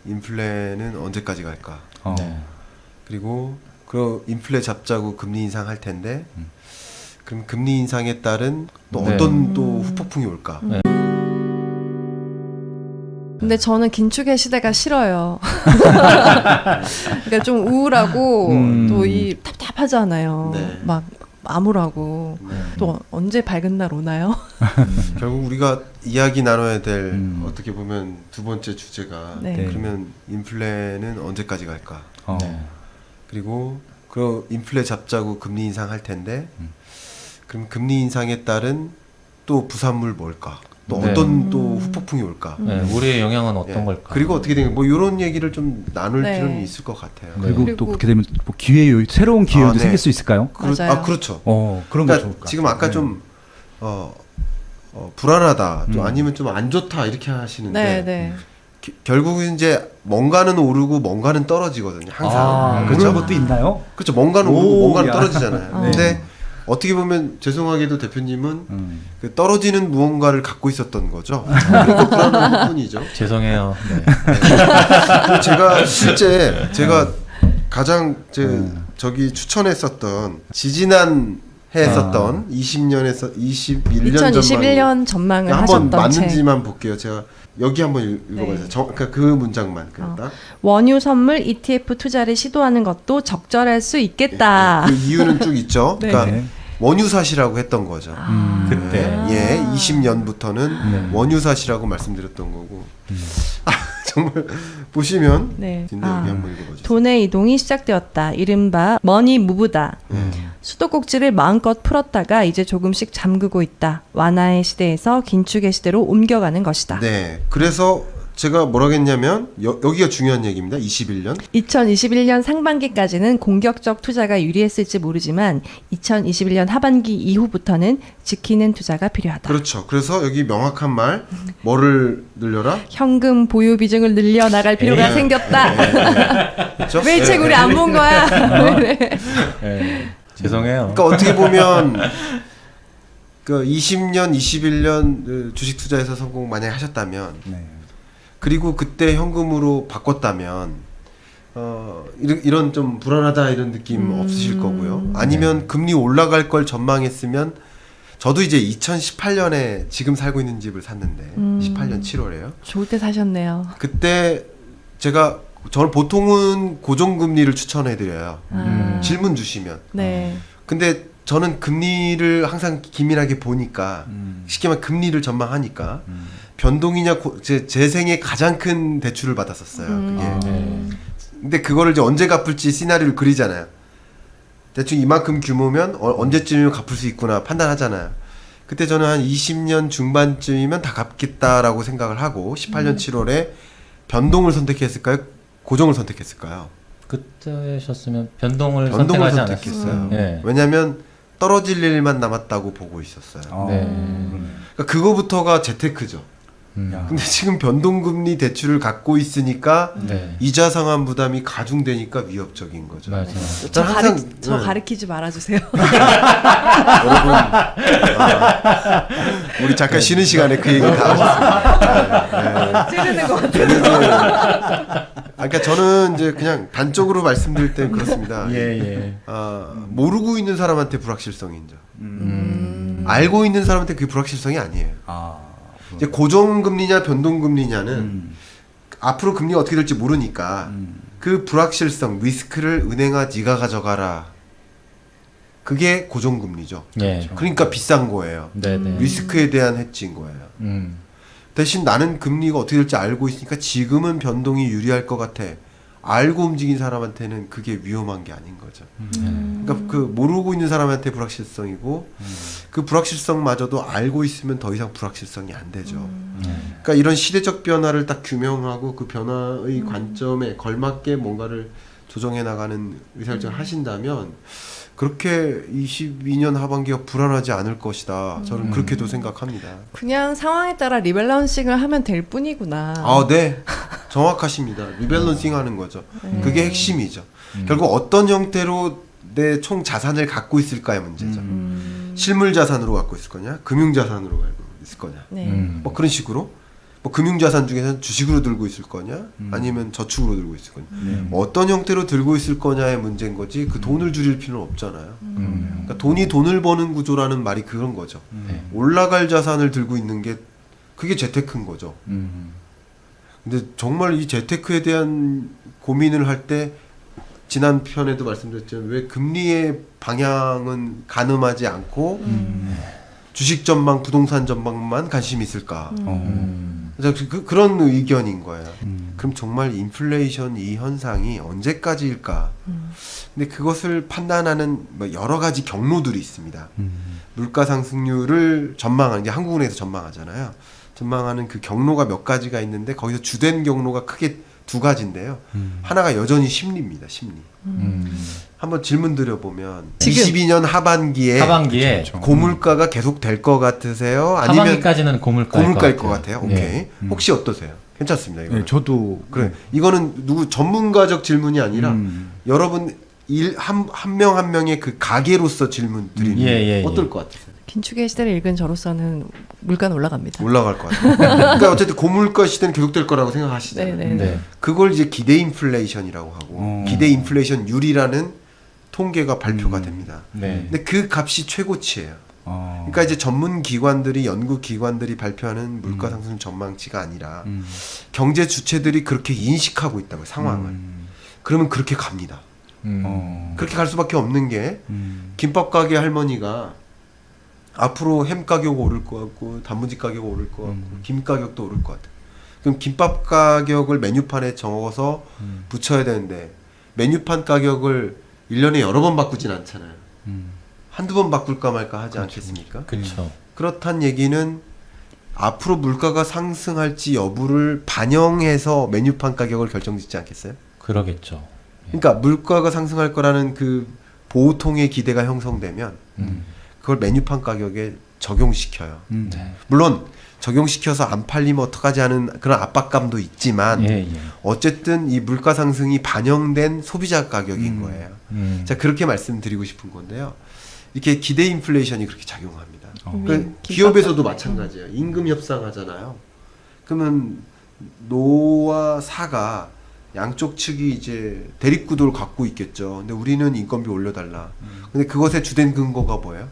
인플레는 언제까지 갈까? 네. 그리고 그 인플레 잡자고 금리 인상할 텐데 그럼 금리 인상에 따른 또 네. 어떤 또 후폭풍이 올까? 네. 근데 저는 긴축의 시대가 싫어요. 그러니까 좀 우울하고 또 이 답답하잖아요. 네. 막 암울하고 또 언제 밝은 날 오나요? 결국 우리가 이야기 나눠야 될 어떻게 보면 두 번째 주제가 네. 그러면 인플레는 언제까지 갈까? 네. 그리고 그 인플레 잡자고 금리 인상할 텐데 그럼 금리 인상에 따른 또 부산물 뭘까? 또 네. 어떤 또 후폭풍이 올까? 네. 우리의 영향은 어떤 예. 걸까? 그리고 어떻게 되는 뭐 이런 얘기를 좀 나눌 네. 필요는 있을 것 같아요. 네. 그리고, 그리고- 또 그렇게 되면 뭐 새로운 기회도 네. 생길 수 있을까요? 맞아요. 그렇죠. 그런 거 그러니까 좋을까? 지금 아까 네. 좀 불안하다, 좀 아니면 좀 안 좋다 이렇게 하시는데 네, 네. 결국은 이제 뭔가는 오르고 뭔가는 떨어지거든요. 항상. 그런 그렇죠? 것도 있나요? 그렇죠. 뭔가는 오, 오르고 뭔가는 야. 떨어지잖아요. 어. 근데 어떻게 보면 죄송하게도 대표님은 그 떨어지는 무언가를 갖고 있었던 거죠. 그러니까 불안한 뿐이죠. 죄송해요. 네. 그리고 제가 실제 제가 가장 저기 추천했었던 지지난 해 했었던 20년에서 21년 2021년 전망을 한번 하셨던 책. 맞는지만 볼게요. 제가 여기 한번 읽어봐요. 네. 그러니까 그 문장만 그냥 딱. 원유 선물 ETF 투자를 시도하는 것도 적절할 수 있겠다. 그 이유는 쭉 있죠. 네. 그러니까 네. 원유사시라고 했던 거죠. 그때. 예, 20년부터는 네. 원유사시라고 말씀드렸던 거고. 정말 보시면 네. 근데 여기 한번 읽어보죠. 돈의 이동이 시작되었다. 이른바 머니 무브다. 수도꼭지를 마음껏 풀었다가 이제 조금씩 잠그고 있다. 완화의 시대에서 긴축의 시대로 옮겨가는 것이다. 네, 그래서 제가 뭐라고 했냐면 여기가 중요한 얘기입니다. 21년. 2021년 상반기까지는 공격적 투자가 유리했을지 모르지만 2021년 하반기 이후부터는 지키는 투자가 필요하다. 그렇죠. 그래서 여기 명확한 말 뭐를 늘려라? 현금 보유 비중을 늘려 나갈 필요가 생겼다. 그렇죠? 왜 이 책 우리 안 본 거야? 네. 죄송해요. 그러니까 어떻게 보면 그 20년, 21년 주식 투자에서 성공 만약에 하셨다면 네. 그리고 그때 현금으로 바꿨다면 이런 좀 불안하다 이런 느낌 없으실 거고요. 아니면 금리 올라갈 걸 전망했으면 저도 이제 2018년에 지금 살고 있는 집을 샀는데 18년 7월에요. 좋을 때 사셨네요. 그때 저는 보통은 고정금리를 추천해드려요. 질문 주시면. 네. 근데 저는 금리를 항상 기민하게 보니까 쉽게 말하면 금리를 전망하니까 변동이냐 제 생애 가장 큰 대출을 받았었어요. 그게. 근데 그거를 이제 언제 갚을지 시나리오를 그리잖아요. 대충 이만큼 규모면 언제쯤이면 갚을 수 있구나 판단하잖아요. 그때 저는 한 20년 중반쯤이면 다 갚겠다라고 생각을 하고 18년 7월에 변동을 선택했을까요? 고정을 선택했을까요? 그때셨으면 변동을 변동을 선택하지 선택했어요. 않았어요. 네. 왜냐하면 떨어질 일만 남았다고 보고 있었어요. 네. 그러니까 그거부터가 재테크죠. 야. 근데 지금 변동금리 대출을 갖고 있으니까 네. 이자 상환 부담이 가중되니까 위협적인 거죠. 맞아요. 저, 저는 항상 저 가르치지 말아주세요. 여러분 우리 잠깐 쉬는 시간에 그 얘기 다 하셨습니다. 찌르는 것 같아요. 그러니까 저는 이제 그냥 단적으로 말씀드릴 땐 그렇습니다. 예. 모르고 있는 사람한테 불확실성이 있죠. 알고 있는 사람한테 그게 불확실성이 아니에요. 이제 고정금리냐 변동금리냐는 앞으로 금리가 어떻게 될지 모르니까 그 불확실성, 리스크를 은행아 네가 가져가라. 그게 고정금리죠. 예. 그러니까 비싼 거예요. 네네. 리스크에 대한 해지인 거예요. 대신 나는 금리가 어떻게 될지 알고 있으니까 지금은 변동이 유리할 것 같아. 알고 움직인 사람한테는 그게 위험한 게 아닌 거죠. 그러니까 그 모르고 있는 사람한테 불확실성이고 그 불확실성마저도 알고 있으면 더 이상 불확실성이 안 되죠. 그러니까 이런 시대적 변화를 딱 규명하고 그 변화의 관점에 걸맞게 뭔가를 조정해 나가는 의사결정을 하신다면 그렇게 22년 하반기가 불안하지 않을 것이다. 저는 그렇게도 생각합니다. 그냥 상황에 따라 리밸런싱을 하면 될 뿐이구나. 네. 정확하십니다. 리밸런싱 하는 거죠. 그게 핵심이죠. 결국 어떤 형태로 내 총 자산을 갖고 있을까의 문제죠. 실물 자산으로 갖고 있을 거냐, 금융 자산으로 갖고 있을 거냐. 네. 뭐 그런 식으로. 뭐 금융자산 중에서는 주식으로 들고 있을 거냐, 아니면 저축으로 들고 있을 거냐, 어떤 형태로 들고 있을 거냐의 문제인 거지. 그 돈을 줄일 필요는 없잖아요. 그러니까 돈이 돈을 버는 구조라는 말이 그런 거죠. 네. 올라갈 자산을 들고 있는 게 그게 재테크인 거죠. 근데 정말 이 재테크에 대한 고민을 할 때 지난 편에도 말씀드렸지만 왜 금리의 방향은 가늠하지 않고 주식 전망, 부동산 전망만 관심이 있을까? 그래서 그런 의견인 거예요. 그럼 정말 인플레이션 이 현상이 언제까지일까? 근데 그것을 판단하는 뭐 여러 가지 경로들이 있습니다. 물가 상승률을 전망하는 게 한국은행에서 전망하잖아요. 전망하는 그 경로가 몇 가지가 있는데 거기서 주된 경로가 크게 두 가지인데요. 하나가 여전히 심리입니다. 심리. 한번 질문 드려보면 지금. 22년 하반기에 하반기에 고물가가 계속 될 것 같으세요? 아니면 하반기까지는 고물가일 것 같아요? 오케이. 네. 혹시 어떠세요? 괜찮습니다. 이거. 네, 저도 그래. 이거는 누구 전문가적 질문이 아니라 여러분 한 명 한 명의 그 가게로서 질문 드리는 예. 어떨 것 같아요? 긴축의 시대를 읽은 저로서는 물가는 올라갑니다. 올라갈 것 같아요. 그러니까 어쨌든 고물가 시대는 계속될 거라고 생각하시잖아요. 네네. 네. 그걸 이제 기대 인플레이션이라고 하고 기대 인플레이션율이라는 통계가 발표가 됩니다. 네. 근데 그 값이 최고치예요. 그러니까 이제 전문 기관들이 연구 기관들이 발표하는 물가 상승 전망치가 아니라 경제 주체들이 그렇게 인식하고 있다고 상황을. 그러면 그렇게 갑니다. 그렇게 갈 수밖에 없는 게 김밥 가게 할머니가 앞으로 햄 가격 오를 것 같고 단무지 가격 오를 것 같고 김 가격도 오를 것 같아요. 그럼 김밥 가격을 메뉴판에 적어서 붙여야 되는데 메뉴판 가격을 1년에 여러 번 바꾸진 않잖아요. 한두 번 바꿀까 말까 하지 않겠습니까? 그렇죠. 그렇단 얘기는 앞으로 물가가 상승할지 여부를 반영해서 메뉴판 가격을 결정짓지 않겠어요? 그러겠죠. 그러니까 물가가 상승할 거라는 그 보통의 기대가 형성되면 그걸 메뉴판 가격에 적용시켜요. 네. 물론 적용시켜서 안 팔리면 어떡하지 하는 그런 압박감도 있지만 예. 어쨌든 이 물가 상승이 반영된 소비자 가격인 거예요. 자, 그렇게 말씀드리고 싶은 건데요. 이렇게 기대 인플레이션이 그렇게 작용합니다. 그 기업에서도 마찬가지예요. 임금 협상하잖아요. 그러면 노와 사가 양쪽 측이 이제 대립구도를 갖고 있겠죠. 근데 우리는 인건비 올려달라. 근데 그것의 주된 근거가 뭐예요?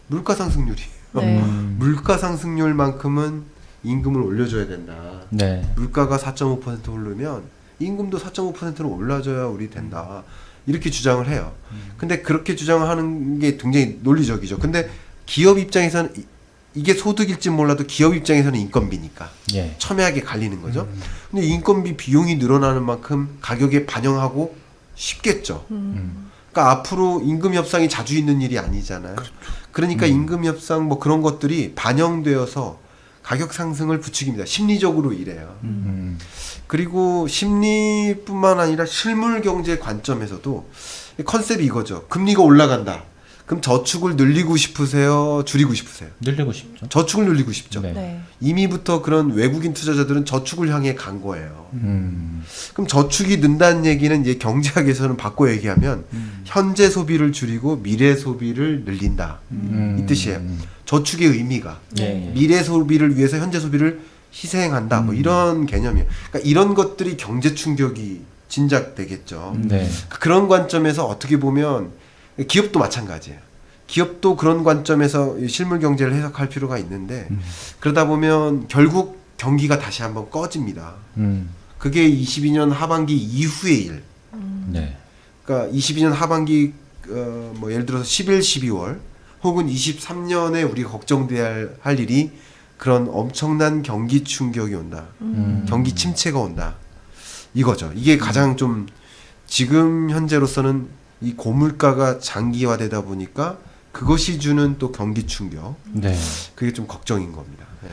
물가 상승률이에요. 네. 물가 상승률만큼은 임금을 올려줘야 된다. 네. 물가가 4.5% 오르면 임금도 4.5%는 올라줘야 우리 된다. 이렇게 주장을 해요. 근데 그렇게 주장을 하는 게 굉장히 논리적이죠. 근데 기업 입장에서는 이게 소득일지 몰라도 기업 입장에서는 인건비니까 예. 첨예하게 갈리는 거죠. 근데 인건비 비용이 늘어나는 만큼 가격에 반영하고 쉽겠죠. 그러니까 앞으로 임금 협상이 자주 있는 일이 아니잖아요. 그러니까 임금 협상 뭐 그런 것들이 반영되어서 가격 상승을 부추깁니다. 심리적으로 이래요. 그리고 심리뿐만 아니라 실물 경제 관점에서도 컨셉이 이거죠. 금리가 올라간다. 그럼 저축을 늘리고 싶으세요? 줄이고 싶으세요? 늘리고 싶죠. 저축을 늘리고 싶죠. 네. 네. 이미부터 그런 외국인 투자자들은 저축을 향해 간 거예요. 그럼 저축이 는다는 얘기는 이제 경제학에서는 바꿔 얘기하면 현재 소비를 줄이고 미래 소비를 늘린다. 이 뜻이에요. 저축의 의미가 예. 미래 소비를 위해서 현재 소비를 희생한다. 뭐 이런 개념이에요. 그러니까 이런 것들이 경제 충격이 진작되겠죠. 네. 그런 관점에서 어떻게 보면 기업도 마찬가지예요. 기업도 그런 관점에서 실물 경제를 해석할 필요가 있는데 그러다 보면 결국 경기가 다시 한번 꺼집니다. 그게 22년 하반기 이후의 일. 네. 그러니까 22년 하반기 뭐 예를 들어서 11, 12월 혹은 23년에 우리가 걱정돼야 할 일이 그런 엄청난 경기 충격이 온다. 경기 침체가 온다. 이거죠. 이게 가장 좀 지금 현재로서는 이 고물가가 장기화되다 보니까 그것이 주는 또 경기 충격. 네. 그게 좀 걱정인 겁니다. 네.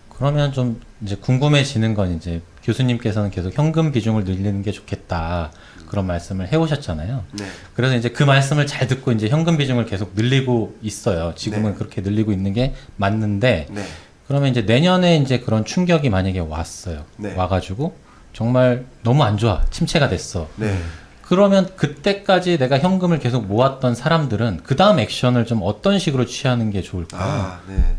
그러면 좀 이제 궁금해지는 건 이제 교수님께서는 계속 현금 비중을 늘리는 게 좋겠다. 그런 말씀을 해오셨잖아요. 네. 그래서 이제 그 말씀을 잘 듣고 이제 현금 비중을 계속 늘리고 있어요. 지금은 네. 그렇게 늘리고 있는 게 맞는데, 네. 그러면 이제 내년에 이제 그런 충격이 만약에 왔어요. 네. 와가지고 정말 너무 안 좋아. 침체가 됐어. 네. 그러면 그때까지 내가 현금을 계속 모았던 사람들은 그 다음 액션을 좀 어떤 식으로 취하는 게 좋을까요? 아, 네.